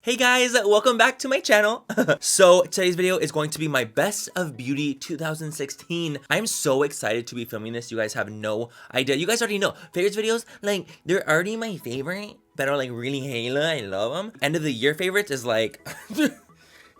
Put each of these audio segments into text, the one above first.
Hey guys, welcome back to my channel. So today's video is going to be my best of beauty 2016. I'm so excited to be filming this. You guys have no idea. You guys already know favorites videos, like they're already my favorite, that are like really halo. I love them. End of the year favorites is like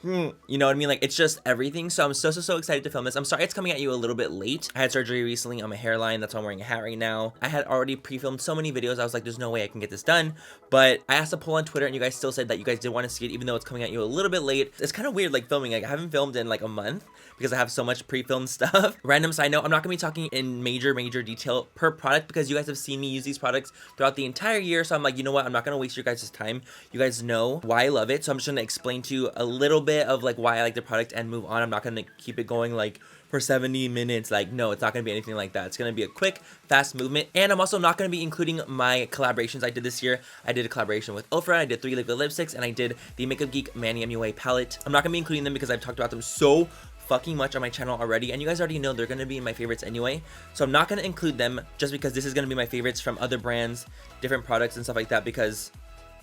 you know what I mean? Like, it's just everything. So I'm so excited to film this. I'm sorry it's coming at you a little bit late. I had surgery recently on my hairline. That's why I'm wearing a hat right now. I had already pre-filmed so many videos. I was like, there's no way I can get this done. But I asked a poll on Twitter and you guys still said that you guys did want to see it, even though it's coming at you a little bit late. It's kind of weird, like filming. Like, I haven't filmed in like a month because I have so much pre-filmed stuff. Random side note, I'm not gonna be talking in major detail per product because you guys have seen me use these products throughout the entire year. So I'm like, you know what? I'm not gonna waste your guys' time. You guys know why I love it. So I'm just gonna explain to you a little bit of like why I like the product and move on. I'm not gonna keep it going like for 70 minutes. Like, no, it's not gonna be anything like that. It's gonna be a quick, fast movement. And I'm also not gonna be including my collaborations I did this year. I did a collaboration with Ofra, I did 3 liquid lipsticks, and I did the Makeup Geek MannyMua palette. I'm not gonna be including them because I've talked about them so fucking much on my channel already, and you guys already know they're gonna be in my favorites anyway. So I'm not gonna include them just because this is gonna be my favorites from other brands, different products and stuff like that, because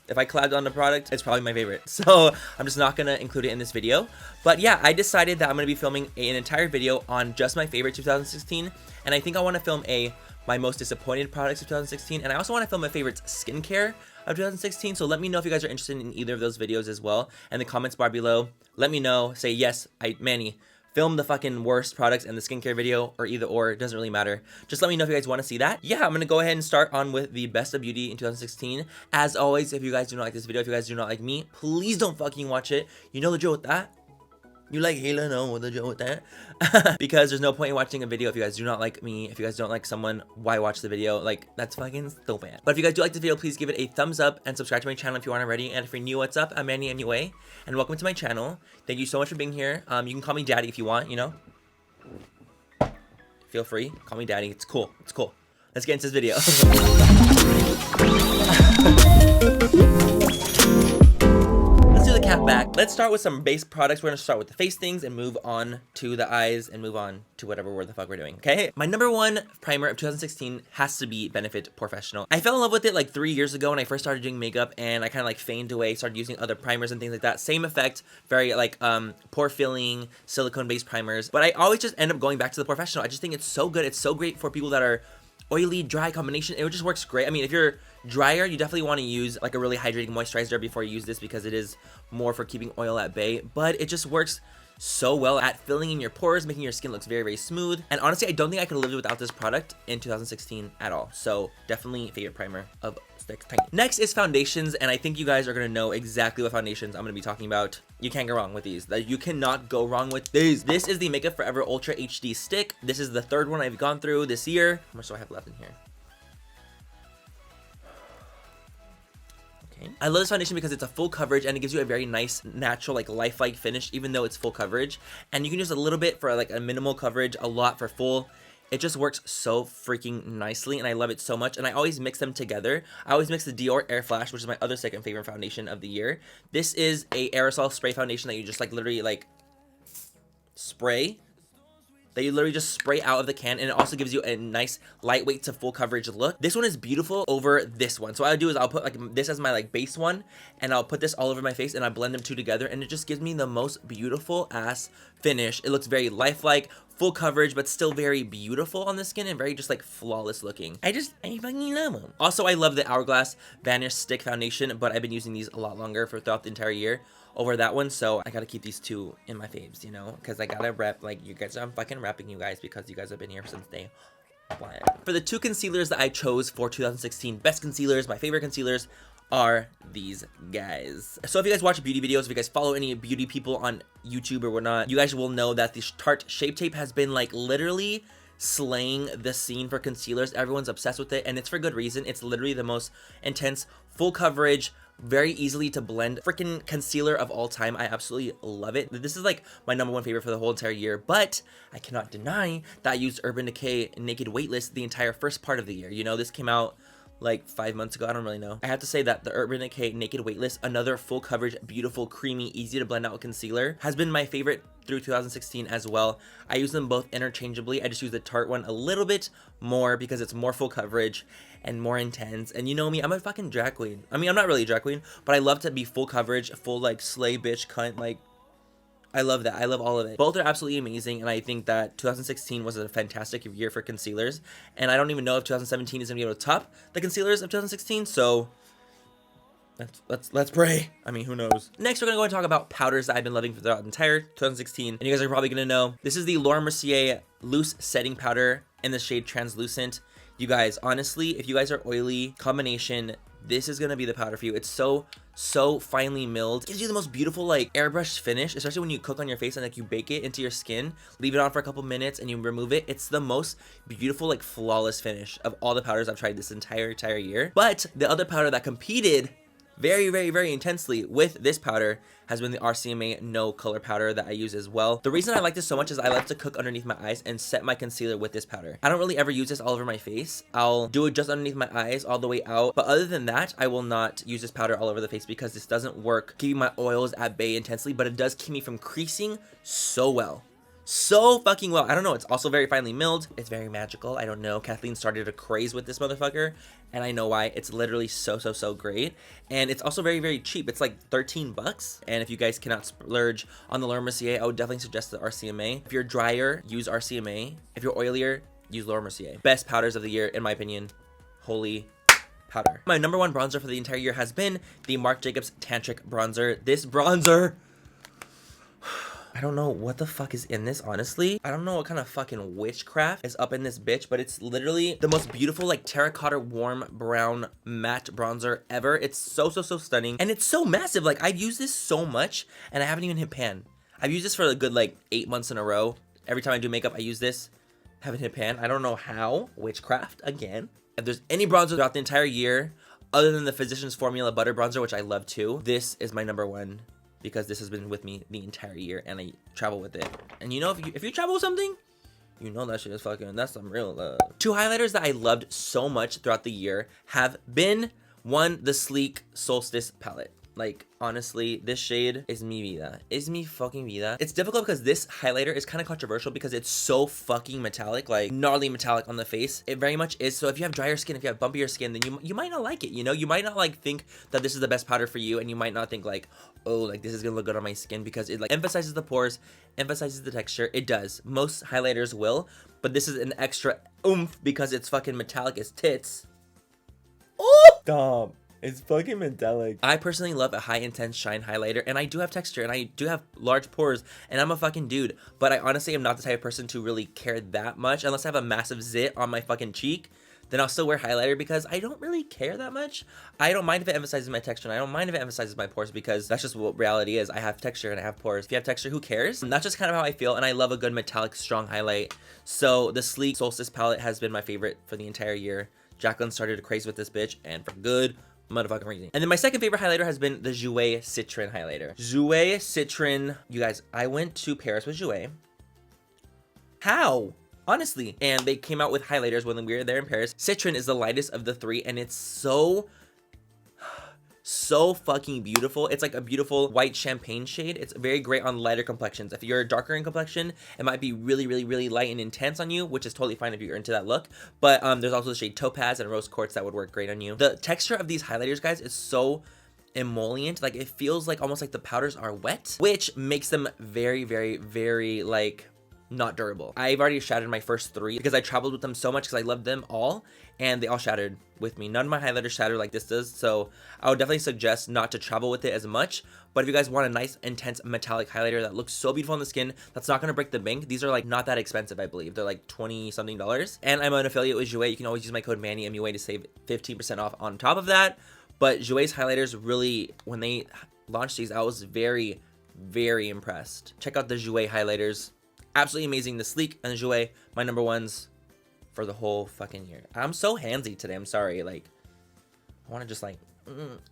if I collabed on the product, it's probably my favorite. So I'm just not gonna include it in this video. But yeah, I decided that I'm gonna be filming an entire video on just my favorite 2016. And I think I wanna film my most disappointed products of 2016. And I also wanna film my favorite skincare of 2016. So let me know if you guys are interested in either of those videos as well. In the comments bar below, let me know. Say, yes, Manny, film the fucking worst products and the skincare video, or either or, it doesn't really matter. Just let me know if you guys want to see that. Yeah, I'm gonna go ahead and start on with the best of beauty in 2016. As always, if you guys do not like this video, if you guys do not like me, please don't fucking watch it. You know the drill with that. You like Halo, no, what the drill with that? Because there's no point in watching a video if you guys do not like me. If you guys don't like someone, why watch the video? Like, that's fucking stupid. But if you guys do like the video, please give it a thumbs up and subscribe to my channel if you aren't already. And if you're new, what's up? I'm MannyMua, and welcome to my channel. Thank you so much for being here. You can call me daddy if you want, you know. Feel free, call me daddy. It's cool. It's cool. Let's get into this video. Let's do the cap back. Let's start with some base products. We're gonna start with the face things and move on to the eyes and move on to whatever the fuck we're doing, okay? My number one primer of 2016 has to be Benefit Professional. I fell in love with it like 3 years ago when I first started doing makeup, and I kind of like feigned away, started using other primers and things like that. Same effect, very like pore filling, silicone based primers, but I always just end up going back to the Professional. I just think it's so good. It's so great for people that are oily, dry combination. It just works great. I mean, if you're drier, you definitely want to use like a really hydrating moisturizer before you use this because it is more for keeping oil at bay, but it just works so well at filling in your pores, making your skin looks very smooth. And honestly, I don't think I could have lived without this product in 2016 at all. So definitely favorite primer of 16. Next is foundations, and I think you guys are gonna know exactly what foundations I'm gonna be talking about. You can't go wrong with these. You cannot go wrong with these. This is the Makeup Forever Ultra HD stick. This is the third one I've gone through this year. How much do I have left in here? I love this foundation because it's a full coverage and it gives you a very nice, natural, like lifelike finish, even though it's full coverage. And you can use a little bit for like a minimal coverage, a lot for full. It just works so freaking nicely, and I love it so much. And I always mix them together. I always mix the Dior Air Flash, which is my other second favorite foundation of the year. This is a aerosol spray foundation that you just like literally like spray. That you literally just spray out of the can, and it also gives you a nice lightweight to full coverage look. This one is beautiful over this one. So what I'll do is I'll put like this as my like base one, and I'll put this all over my face, and I blend them two together, and it just gives me the most beautiful ass finish. It looks very lifelike, full coverage, but still very beautiful on the skin and very just like flawless looking. I fucking love them. Also, I love the Hourglass Vanish Stick Foundation, but I've been using these a lot longer throughout the entire year over that one, so I gotta keep these two in my faves, you know, because I gotta rep, like, you guys, I'm fucking repping you guys because you guys have been here since day one. For the two concealers that I chose for 2016 best concealers, my favorite concealers are these guys. So if you guys watch beauty videos, if you guys follow any beauty people on YouTube or whatnot, you guys will know that the Tarte Shape Tape has been like literally slaying the scene for concealers. Everyone's obsessed with it, and it's for good reason. It's literally the most intense, full coverage, very easily to blend freaking concealer of all time. I absolutely love it. This is like my number one favorite for the whole entire year, but I cannot deny that I used Urban Decay Naked Weightless the entire first part of the year. You know, this came out like 5 months ago. I don't really know. I have to say that the Urban Decay Naked Weightless, another full coverage, beautiful, creamy, easy to blend out concealer, has been my favorite through 2016 as well. I use them both interchangeably. I just use the Tarte one a little bit more because it's more full coverage and more intense. And you know me, I'm a fucking drag queen. I mean, I'm not really a drag queen, but I love to be full coverage, full like slay bitch cunt. Like, I love that. I love all of it. Both are absolutely amazing, and I think that 2016 was a fantastic year for concealers, and I don't even know if 2017 is gonna be able to top the concealers of 2016. So let's pray. I mean, who knows? Next, we're gonna go and talk about powders that I've been loving throughout the entire 2016, and you guys are probably gonna know this is the Laura Mercier loose setting powder in the shade Translucent. You guys, honestly, if you guys are oily, combination, this is gonna be the powder for you. It's so finely milled. It gives you the most beautiful like airbrush finish, especially when you cook on your face and like you bake it into your skin, leave it on for a couple minutes and you remove it. It's the most beautiful, like flawless finish of all the powders I've tried this entire year. But the other powder that competed very intensely with this powder has been the RCMA No Color powder that I use as well. The reason I like this so much is I like to cook underneath my eyes and set my concealer with this powder. I don't really ever use this all over my face. I'll do it just underneath my eyes all the way out. But other than that, I will not use this powder all over the face because this doesn't work keeping my oils at bay intensely, but it does keep me from creasing so well. So fucking well. I don't know. It's also very finely milled. It's very magical. I don't know. Kathleen started a craze with this motherfucker, and I know why. It's literally so great. And it's also very cheap. It's like 13 bucks. And if you guys cannot splurge on the Laura Mercier, I would definitely suggest the RCMA. If you're drier, use RCMA. If you're oilier, use Laura Mercier. Best powders of the year, in my opinion. Holy powder. My number one bronzer for the entire year has been the Marc Jacobs Tantric Bronzer. This bronzer, I don't know what the fuck is in this, honestly. I don't know what kind of fucking witchcraft is up in this bitch, but it's literally the most beautiful, like, terracotta warm brown matte bronzer ever. It's so stunning, and it's so massive. Like, I've used this so much, and I haven't even hit pan. I've used this for a good, like, 8 months in a row. Every time I do makeup, I use this. Haven't hit pan. I don't know how. Witchcraft, again. If there's any bronzer throughout the entire year, other than the Physicians Formula Butter Bronzer, which I love too, this is my number one, because this has been with me the entire year and I travel with it. And you know, if you travel with something, you know that shit is fucking, that's some real love. Two highlighters that I loved so much throughout the year have been, one, the Sleek Solstice palette. Like, honestly, this shade is mi vida. Is mi fucking vida. It's difficult because this highlighter is kind of controversial because it's so fucking metallic, like gnarly metallic on the face. It very much is. So if you have drier skin, if you have bumpier skin, then you might not like it, you know? You might not like think that this is the best powder for you, and you might not think like, oh, like this is gonna look good on my skin, because it like emphasizes the pores, emphasizes the texture. It does. Most highlighters will, but this is an extra oomph because it's fucking metallic as tits. Oh! Stop. It's fucking metallic. I personally love a high intense shine highlighter, and I do have texture, and I do have large pores, and I'm a fucking dude, but I honestly am not the type of person to really care that much. Unless I have a massive zit on my fucking cheek, then I'll still wear highlighter because I don't really care that much. I don't mind if it emphasizes my texture, and I don't mind if it emphasizes my pores, because that's just what reality is. I have texture and I have pores. If you have texture, who cares? And that's just kind of how I feel, and I love a good metallic strong highlight. So the Sleek Solstice palette has been my favorite for the entire year. Jacqueline started to craze with this bitch, and for good motherfucking reason. And then my second favorite highlighter has been the Jouer Citron highlighter. Jouer Citron, you guys, I went to Paris with Jouer. How? Honestly. And they came out with highlighters when we were there in Paris. Citron is the lightest of the three, and it's so fucking beautiful. It's like a beautiful white champagne shade. It's very great on lighter complexions. If you're darker in complexion, it might be really light and intense on you, which is totally fine if you're into that look. But there's also the shade Topaz and Rose Quartz that would work great on you. The texture of these highlighters, guys, is so emollient. Like, it feels like almost like the powders are wet, which makes them very like not durable. I've already shattered my first three because I traveled with them so much because I loved them all, and they all shattered with me. None of my highlighters shattered like this does, so I would definitely suggest not to travel with it as much. But if you guys want a nice intense metallic highlighter that looks so beautiful on the skin, that's not gonna break the bank, these are like not that expensive. I believe they're like 20 something dollars, and I'm an affiliate with Jouer. You can always use my code MannyMua to save 15% off on top of that. But Jouer's highlighters really, when they launched these, I was very impressed. Check out the Jouer highlighters. Absolutely amazing. The Sleek and the Jouer, my number ones for the whole fucking year. I'm so handsy today. I'm sorry. Like, I want to just like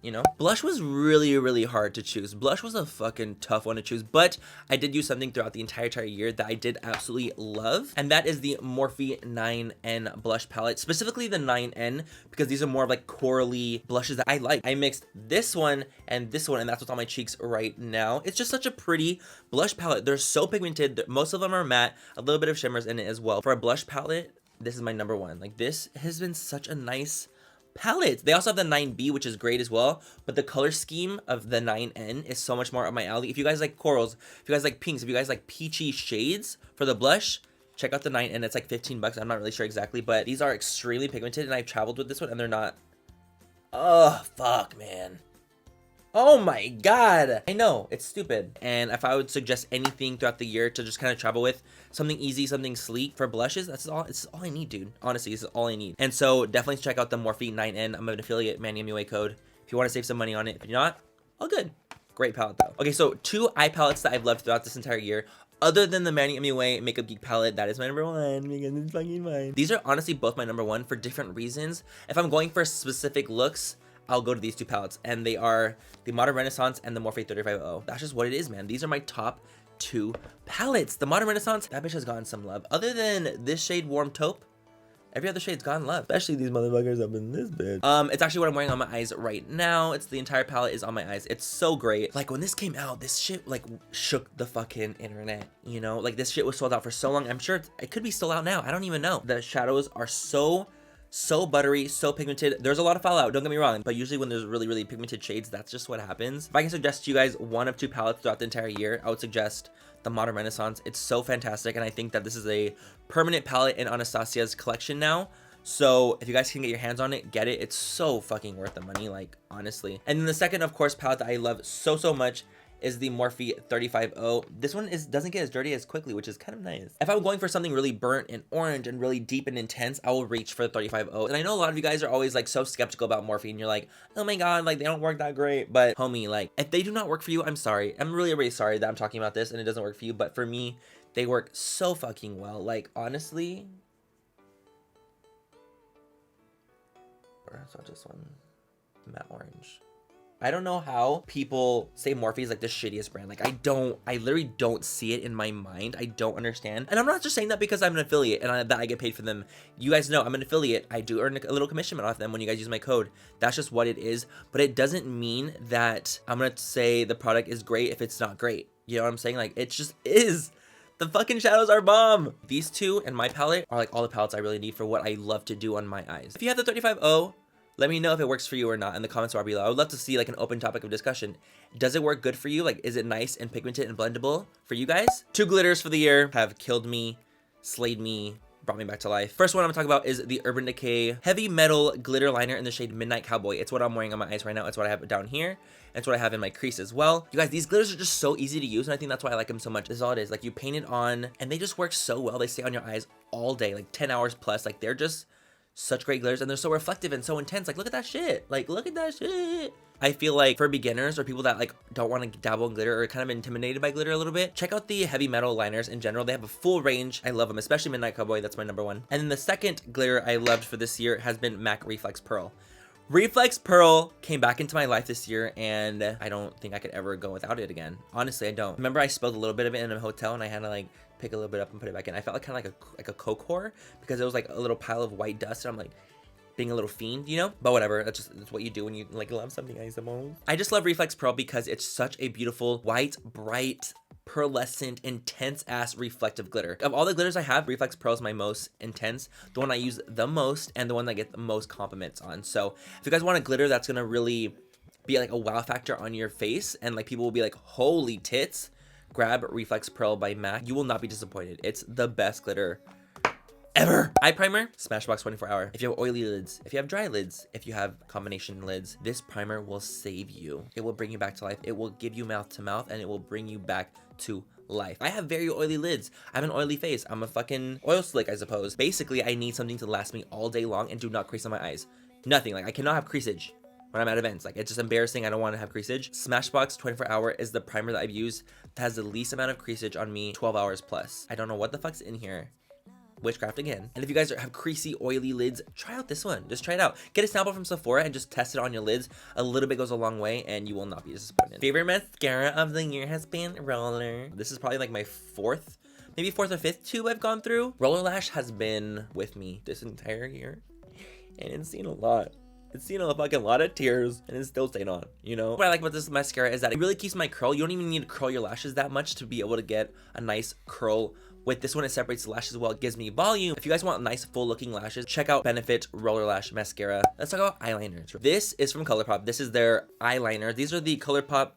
you know. Blush was really hard to choose. Blush was a fucking tough one to choose, but I did use something throughout the entire year that I did absolutely love, and that is the Morphe 9N blush palette, specifically the 9N, because these are more of like corally blushes that I like. I mixed this one, and that's what's on my cheeks right now. It's just such a pretty blush palette. They're so pigmented. Most of them are matte, a little bit of shimmers in it as well. For a blush palette, this is my number one. Like, this has been such a nice palette. They also have the 9B, which is great as well, but the color scheme of the 9N is so much more up my alley. If you guys like corals, if you guys like pinks, if you guys like peachy shades for the blush, check out the 9N. It's like 15 bucks. I'm not really sure exactly, but these are extremely pigmented, and I've traveled with this one, and they're not. Oh, fuck, man. Oh my god. I know, it's stupid. And if I would suggest anything throughout the year to just kind of travel with, something easy, something sleek for blushes, it's all I need, dude. Honestly, this is all I need. And so definitely check out the Morphe 9N. I'm an affiliate, MannyMua code, if you want to save some money on it. If you're not, all good. Great palette though. Okay, so 2 eye palettes that I've loved throughout this entire year, other than the MannyMua Makeup Geek palette, that is my number one, because it's fucking mine. These are honestly both my number one for different reasons. If I'm going for specific looks, I'll go to these 2 palettes, and they are the Modern Renaissance and the Morphe 35O. That's just what it is, man. These are my top 2 palettes. The Modern Renaissance, that bitch has gotten some love. Other than this shade, Warm Taupe, every other shade's gotten love. Especially these motherfuckers up in this bitch. It's actually what I'm wearing on my eyes right now. It's the entire palette is on my eyes. It's so great. Like, when this came out, this shit like shook the fucking internet, you know? Like, this shit was sold out for so long. I'm sure it could be still out now. I don't even know. The shadows are so buttery, so pigmented. There's a lot of fallout, don't get me wrong, but usually when there's really pigmented shades, that's just what happens. If I can suggest to you guys one of 2 palettes throughout the entire year, I would suggest the Modern Renaissance. It's so fantastic, and I think that this is a permanent palette in Anastasia's collection now. So if you guys can get your hands on it, get it. It's so fucking worth the money, like, honestly. And then the second, of course, palette that I love so much is the Morphe 35O. This one doesn't get as dirty as quickly, which is kind of nice. If I'm going for something really burnt and orange and really deep and intense, I will reach for the 35O. And I know a lot of you guys are always like so skeptical about Morphe, and you're like, oh my god, like they don't work that great. But homie, like if they do not work for you, I'm sorry. I'm really sorry that I'm talking about this and it doesn't work for you. But for me, they work so fucking well. Like, honestly. So just one matte orange. I don't know how people say Morphe is like the shittiest brand. Like, I literally don't see it in my mind. I don't understand. And I'm not just saying that because I'm an affiliate and that I get paid for them. You guys know I'm an affiliate. I do earn a little commission off them when you guys use my code. That's just what it is. But it doesn't mean that I'm gonna say the product is great if it's not great. You know what I'm saying? Like, it just is. The fucking shadows are bomb. These 2 and my palette are like all the palettes I really need for what I love to do on my eyes. If you have the 35O, let me know if it works for you or not in the comments bar below. I would love to see like an open topic of discussion. Does it work good for you? Like, is it nice and pigmented and blendable for you guys? 2 glitters for the year have killed me, slayed me, brought me back to life. First one I'm gonna talk about is the Urban Decay Heavy Metal Glitter Liner in the shade Midnight Cowboy. It's what I'm wearing on my eyes right now. It's what I have down here. It's what I have in my crease as well. You guys, these glitters are just so easy to use, and I think that's why I like them so much. This is all it is. Like, you paint it on, and they just work so well. They stay on your eyes all day, like 10 hours plus. Like, they're just such great glitters, and they're so reflective and so intense. Like, look at that shit. Like, look at that shit. I feel like for beginners or people that like don't want to dabble in glitter or kind of intimidated by glitter a little bit, check out the heavy metal liners in general. They have a full range. I love them, especially Midnight Cowboy. That's my number one. And then the second glitter I loved for this year has been MAC Reflex Pearl. Reflex Pearl came back into my life this year, and I don't think I could ever go without it again. Honestly, I don't. Remember I spilled a little bit of it in a hotel, and I had to like pick a little bit up and put it back in. I felt like kind of like a coke whore because it was like a little pile of white dust, and I'm like being a little fiend, you know? But whatever, that's what you do when you like love something, I suppose. I just love Reflex Pearl because it's such a beautiful, white, bright, pearlescent, intense ass reflective glitter. Of all the glitters I have, Reflex Pearl is my most intense, the one I use the most, and the one that I get the most compliments on. So if you guys want a glitter that's gonna really be like a wow factor on your face, and like people will be like, holy tits, grab Reflex Pearl by MAC. You will not be disappointed. It's the best glitter ever. Eye primer, Smashbox 24 Hour. If you have oily lids, if you have dry lids, if you have combination lids, this primer will save you. It will bring you back to life. It will give you mouth to mouth, and it will bring you back to life. I have very oily lids. I have an oily face. I'm a fucking oil slick, I suppose. Basically, I need something to last me all day long and do not crease on my eyes. Nothing. Like, I cannot have creasage when I'm at events. Like, it's just embarrassing. I don't want to have creasage. Smashbox 24 Hour is the primer that I've used that has the least amount of creasage on me, 12 hours plus. I don't know what the fuck's in here, witchcraft again. And if you guys have creasy, oily lids, try out this one. Just try it out. Get a sample from Sephora and just test it on your lids. A little bit goes a long way and you will not be disappointed. Favorite mascara of the year has been Roller. This is probably like my maybe fourth or fifth tube I've gone through. Roller Lash has been with me this entire year and it's seen a lot. It's seen a fucking lot of tears and it's still staying on, you know? What I like about this mascara is that it really keeps my curl. You don't even need to curl your lashes that much to be able to get a nice curl. With this one, it separates the lashes well. It gives me volume. If you guys want nice, full-looking lashes, check out Benefit Roller Lash Mascara. Let's talk about eyeliners. This is from ColourPop. This is their eyeliner. These are the ColourPop.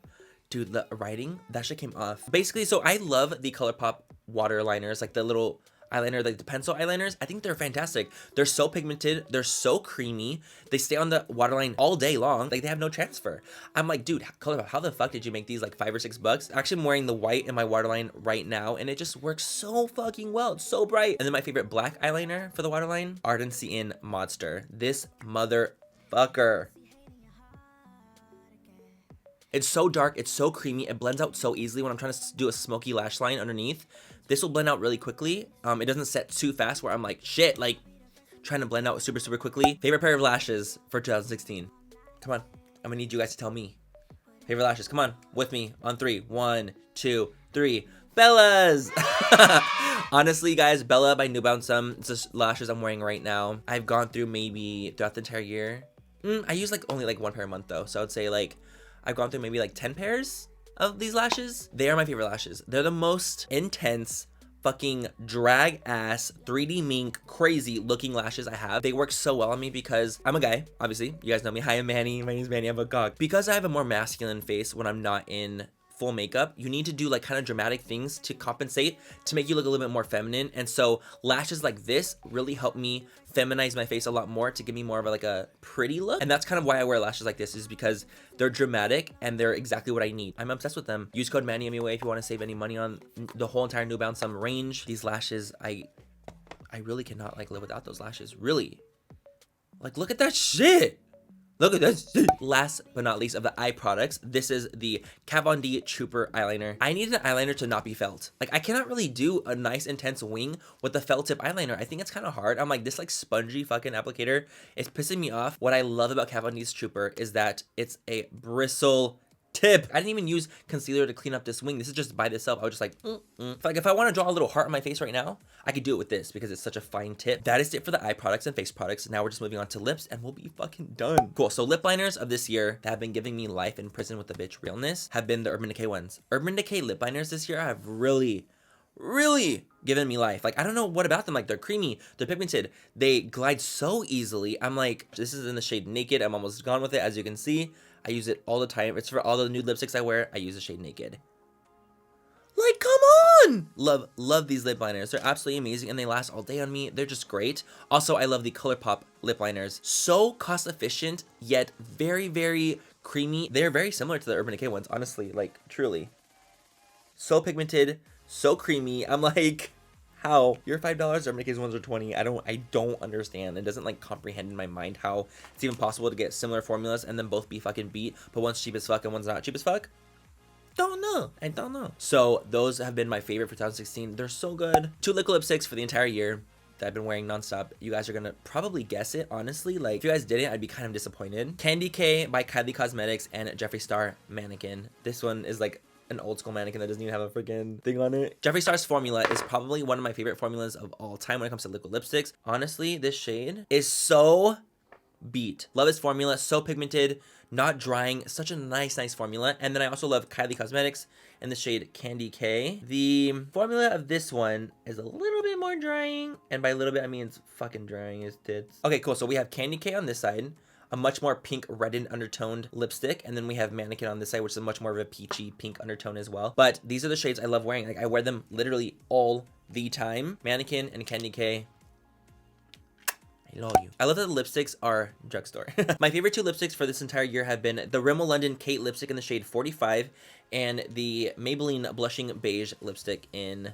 Dude, the writing, that shit came off. Basically, so I love the ColourPop water liners, like the little eyeliner, like the pencil eyeliners. I think they're fantastic. They're so pigmented. They're so creamy. They stay on the waterline all day long. Like they have no transfer. I'm like, dude, ColourPop, how the fuck did you make these like $5 or $6? Actually, I'm wearing the white in my waterline right now and it just works so fucking well. It's so bright. And then my favorite black eyeliner for the waterline, Ardency in Monster. This motherfucker. It's so dark, it's so creamy, it blends out so easily when I'm trying to do a smoky lash line underneath. This will blend out really quickly. It doesn't set too fast where I'm like, shit, like trying to blend out super, super quickly. Favorite pair of lashes for 2016. Come on, I'm gonna need you guys to tell me. Favorite lashes, come on, with me on 3. 1, 2, 3. Bella's! Honestly, guys, Bella by New Balance, it's the lashes I'm wearing right now. I've gone through maybe throughout the entire year. I use like only like 1 pair a month though, so I would say like I've gone through maybe like 10 pairs of these lashes. They are my favorite lashes. They're the most intense, fucking drag ass, 3D mink, crazy looking lashes I have. They work so well on me because I'm a guy, obviously. You guys know me. Hi, I'm Manny. My name's Manny. I'm a cock. Because I have a more masculine face when I'm not in full makeup, you need to do like kind of dramatic things to compensate to make you look a little bit more feminine. And so lashes like this really help me feminize my face a lot more to give me more of a, like a pretty look. And that's kind of why I wear lashes like this, is because they're dramatic and they're exactly what I need. I'm obsessed with them. Use code MannyMua if you want to save any money on the whole entire New Balance range. These lashes, I really cannot like live without those lashes. Really, like look at that shit. Look at this. Last but not least of the eye products, this is the Kat Von D Trooper eyeliner. I need an eyeliner to not be felt. Like I cannot really do a nice intense wing with the felt tip eyeliner. I think it's kind of hard. I'm like, this like spongy fucking applicator, it's pissing me off. What I love about Kat Von D's Trooper is that it's a bristle tip. I didn't even use concealer to clean up this wing. This is just by itself. I was just like, Like if I want to draw a little heart on my face right now, I could do it with this because it's such a fine tip. That is it for the eye products and face products. Now we're just moving on to lips and we'll be fucking done. Cool. So lip liners of this year that have been giving me life in prison with the bitch realness have been the Urban Decay ones. Urban Decay lip liners this year have really given me life. Like I don't know what about them. Like they're creamy, they're pigmented, they glide so easily. I'm like, this is in the shade Naked. I'm almost gone with it, as you can see. I use it all the time. It's for all the nude lipsticks I wear. I use the shade Naked. Like, come on! Love these lip liners. They're absolutely amazing and they last all day on me. They're just great. Also, I love the ColourPop lip liners. So cost efficient, yet very, very creamy. They're very similar to the Urban Decay ones, honestly, like truly. So pigmented, so creamy. I'm like, how? Your $5, Urban Decay's ones are $20. I don't understand. It doesn't like comprehend in my mind how it's even possible to get similar formulas and then both be fucking beat, but one's cheap as fuck and one's not cheap as fuck. Don't know. I don't know. So those have been my favorite for 2016. They're so good. 2 liquid lipsticks for the entire year that I've been wearing nonstop. You guys are gonna probably guess it, honestly. Like if you guys didn't, I'd be kind of disappointed. Candy K by Kylie Cosmetics and Jeffree Star Mannequin. This one is like an old school mannequin that doesn't even have a freaking thing on it. Jeffree Star's formula is probably one of my favorite formulas of all time when it comes to liquid lipsticks. Honestly, this shade is so beat. Love his formula, so pigmented, not drying, such a nice formula. And then I also love Kylie Cosmetics in the shade Candy K. The formula of this one is a little bit more drying, and by a little bit I mean it's fucking drying as tits. Okay, cool. So we have Candy K on this side, a much more pink reddened undertoned lipstick, and then we have Mannequin on this side, which is much more of a peachy pink undertone as well. But these are the shades I love wearing. Like I wear them literally all the time. Mannequin and Candy K. I love you. I love that the lipsticks are drugstore. My favorite 2 lipsticks for this entire year have been the Rimmel London Kate lipstick in the shade 45 and the Maybelline Blushing Beige lipstick in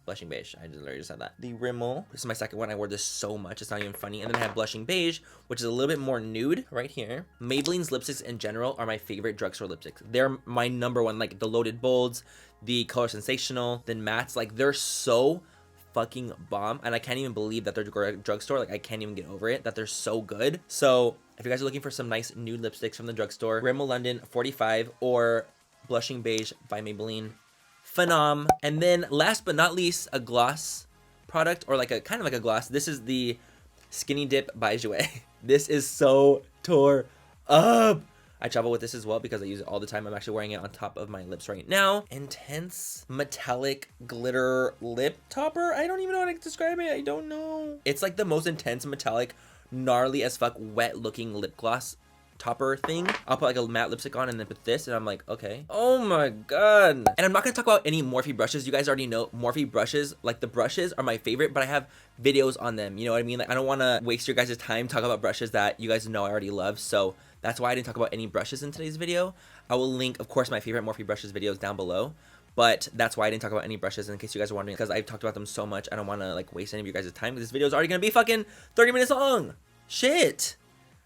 Blushing Beige. I just literally said that. The Rimmel, this is my second one. I wore this so much, it's not even funny. And then I have Blushing Beige, which is a little bit more nude right here. Maybelline's lipsticks in general are my favorite drugstore lipsticks. They're my number one, like the Loaded Bolds, the Color Sensational, then mattes. Like they're so fucking bomb, and I can't even believe that they're drugstore. Like, I can't even get over it that they're so good. So if you guys are looking for some nice nude lipsticks from the drugstore, Rimmel London 45 or Blushing Beige by Maybelline, phenom. And then last but not least, a gloss product, or like a kind of like a gloss. This is the Skinny Dip by Jouer. This is so tore up. I travel with this as well because I use it all the time. I'm actually wearing it on top of my lips right now. Intense metallic glitter lip topper. I don't even know how to describe it. I don't know. It's like the most intense metallic, gnarly as fuck, wet looking lip gloss topper thing. I'll put like a matte lipstick on and then put this, and I'm like, okay. Oh my god. And I'm not gonna talk about any Morphe brushes. You guys already know Morphe brushes. Like, the brushes are my favorite, but I have videos on them. You know what I mean? Like, I don't want to waste your guys' time talking about brushes that you guys know I already love. So that's why I didn't talk about any brushes in today's video. I will link, of course, my favorite Morphe brushes videos down below. But that's why I didn't talk about any brushes, in case you guys are wondering, because I've talked about them so much. I don't want to like waste any of you guys' time. This video is already gonna be fucking 30 minutes long. Shit.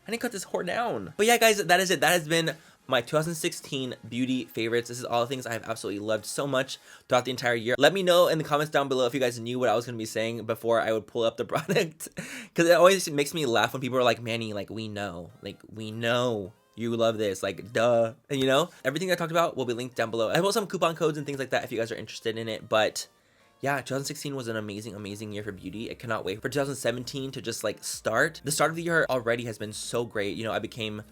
I didn't cut this whore down. But yeah, guys, that is it. That has been my 2016 beauty favorites. This is all the things I have absolutely loved so much throughout the entire year. Let me know in the comments down below if you guys knew what I was going to be saying before I would pull up the product. Because it always makes me laugh when people are like, Manny, like, we know you love this, like, duh. And you know, everything I talked about will be linked down below. I have some coupon codes and things like that if you guys are interested in it. But yeah, 2016 was an amazing year for beauty. I cannot wait for 2017 to just like start. The start of the year already has been so great. You know, I became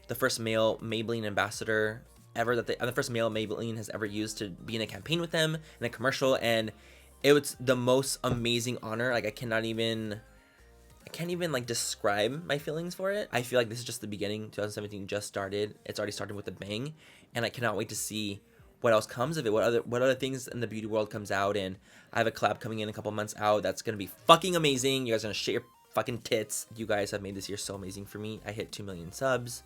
the first male Maybelline ambassador ever, that the first male Maybelline has ever used to be in a campaign with them, in a commercial, and it was the most amazing honor. Like, I can't even like describe my feelings for it. I feel like this is just the beginning. 2017 just started. It's already started with a bang, and I cannot wait to see what else comes of it, what other things in the beauty world comes out. And I have a collab coming in a couple months out that's gonna be fucking amazing. You guys are gonna shit your fucking tits. You guys have made this year so amazing for me. I hit 2 million subs.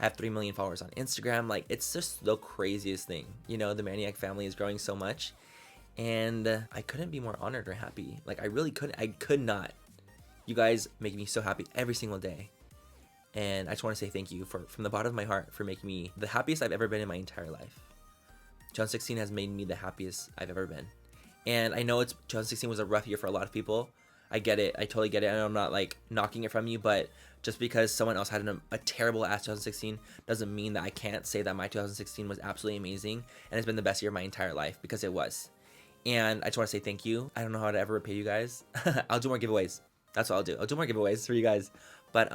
I have 3 million followers on Instagram. Like, it's just the craziest thing. You know, the Maniac family is growing so much, and I couldn't be more honored or happy. Like, I really couldn't. I could not. You guys make me so happy every single day, and I just want to say thank you from the bottom of my heart for making me the happiest I've ever been in my entire life. 2016 has made me the happiest I've ever been. And I know 2016 was a rough year for a lot of people. I get it. I totally get it. I know I'm not like knocking it from you, but just because someone else had a terrible ass 2016 doesn't mean that I can't say that my 2016 was absolutely amazing and it's been the best year of my entire life, because it was. And I just want to say thank you. I don't know how to ever repay you guys. I'll do more giveaways. That's what I'll do. I'll do more giveaways for you guys. But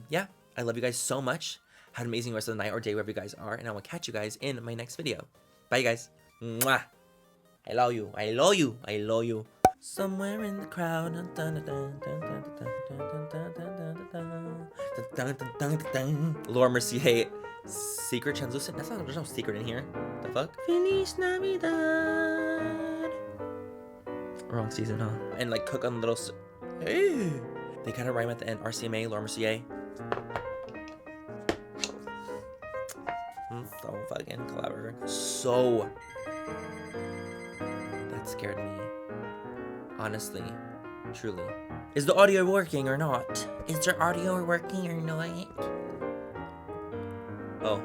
yeah, I love you guys so much. Have an amazing rest of the night or day wherever you guys are, and I will catch you guys in my next video. Bye, guys. Mwah. I love you. I love you. I love you. Somewhere in the crowd. Laura Mercier. Secret translucent. That's not. There's no secret in here. The fuck? Feliz Navidad. Wrong season, huh? And like cook on little. Hey. They kind of rhyme at the end. RCMA. Laura Mercier. So fucking clever. So that scared me. Honestly. Truly. Is the audio working or not? Is the audio working or not? Oh.